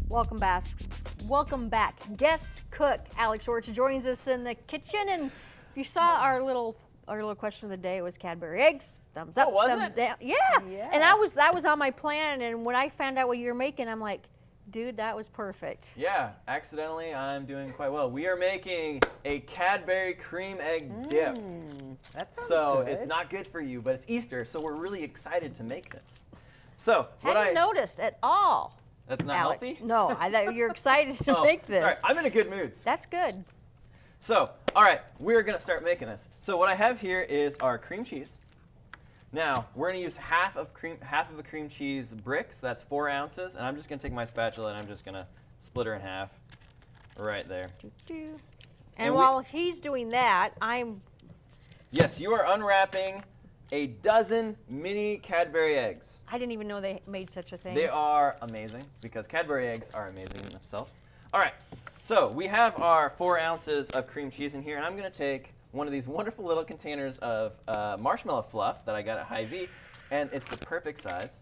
Welcome back. Welcome back. Guest cook Alex Schwarz joins us in the kitchen, and if you saw our little question of the day, it was Cadbury eggs. Thumbs up, thumbs down. Yeah. And that was on my plan, and when I found out what you were making, I'm like, dude, that was perfect. Yeah, accidentally, I'm doing quite well. We are making a Cadbury cream egg dip. That sounds so good. it's not good for you, but it's Easter, so we're really excited to make this. So Hadn't noticed at all. That's not Alex. healthy? No, I thought you're excited to make this. Sorry, I'm in a good mood. That's good. So, all right, we're gonna start making this. So what I have here is our cream cheese. Now, we're gonna use half of a cream cheese brick, so that's 4 ounces, and I'm just gonna take my spatula and I'm just gonna split her in half right there. And while he's doing that, Yes, you are unwrapping a dozen mini Cadbury eggs. I didn't even know they made such a thing. They are amazing because Cadbury eggs are amazing in themselves. All right, so we have our 4 ounces of cream cheese in here, and I'm gonna take one of these wonderful little containers of marshmallow fluff that I got at Hy-Vee, and it's the perfect size.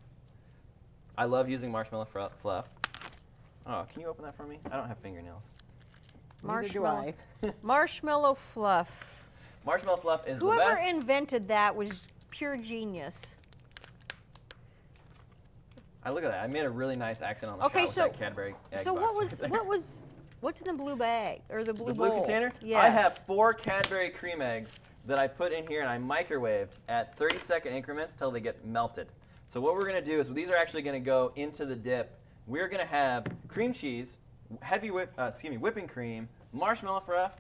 I love using marshmallow fluff. Oh, can you open that for me? I don't have fingernails. Marshmallow. Marshmallow fluff. Marshmallow fluff is the Whoever best. invented that was pure genius. Look at that. I made a really nice accent on the shot with that Cadbury egg So box right there. what's in the blue bag or the blue The blue bowl? container? Yes. I have 4 Cadbury cream eggs that I put in here and I microwaved at 30-second increments till they get melted. So what we're going to do is these are actually going to go into the dip. We're going to have cream cheese, whipping cream, marshmallow fluff,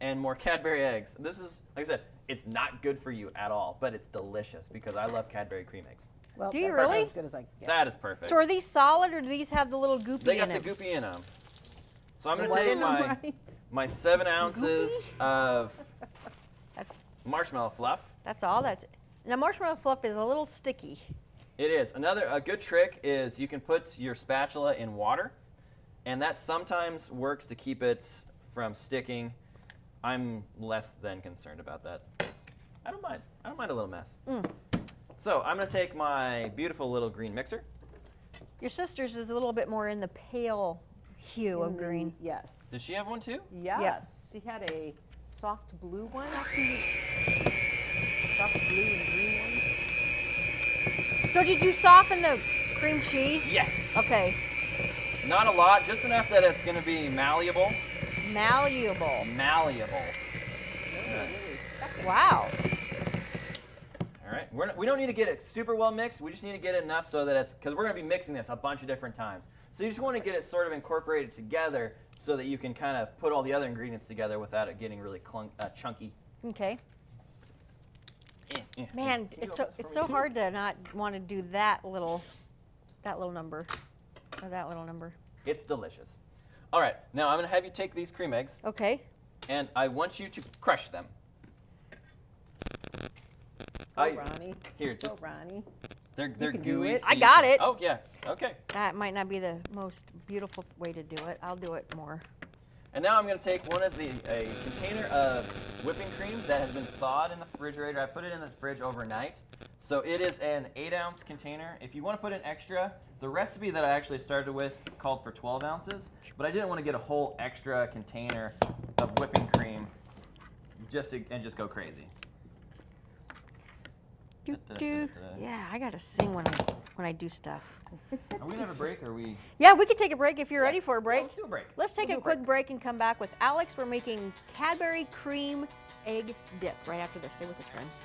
and more Cadbury eggs. This is, like I said, it's not good for you at all, but it's delicious because I love Cadbury cream eggs. Well, Do you that's really? As good as I can get. That is perfect. So are these solid or do these have the little goopy They in got the them? goopy in them. So I'm going The to what take in 'em, Ronnie? my 7 ounces of That's marshmallow fluff. that's all. Now marshmallow fluff is a little sticky. It is. A good trick is you can put your spatula in water, and that sometimes works to keep it from sticking. I'm less than concerned about that. I don't mind. I don't mind a little mess. So I'm going to take my beautiful little green mixer. Your sister's is a little bit more in the pale hue of green. Yes. Does she have one too? Yes. Yep. She had a soft blue one. Soft blue and green one. So did you soften the cream cheese? Yes. Okay. Not a lot, just enough that it's going to be malleable. Malleable. Malleable. Wow. All right. We don't need to get it super well mixed. We just need to get it enough so that it's, because we're going to be mixing this a bunch of different times. So you just want to get it sort of incorporated together so that you can kind of put all the other ingredients together without it getting really chunky. Okay. Man, Can you it's open this so for me, too? hard to not want to do that little number or that little number. It's delicious. All right. Now I'm going to have you take these cream eggs, Okay. and I want you to crush them. Ronnie. Here, Go, just Ronnie. they're can do gooey. it. so I you got can- it. Oh yeah. Okay. That might not be the most beautiful way to do it. I'll do it more. And now I'm going to take a container of whipping cream that has been thawed in the refrigerator. I put it in the fridge overnight. So it is an 8-ounce container. If you want to put in extra, the recipe that I actually started with called for 12 ounces, but I didn't want to get a whole extra container of whipping cream just go crazy. Do, do. Yeah, I gotta sing when I do stuff. Are we gonna have a break, or are we? Yeah, we could take a break if you're ready for a break. Let's do a break. Let's take We'll a do a quick break and come back with Alex. We're making Cadbury cream egg dip right after this. Stay with us, friends.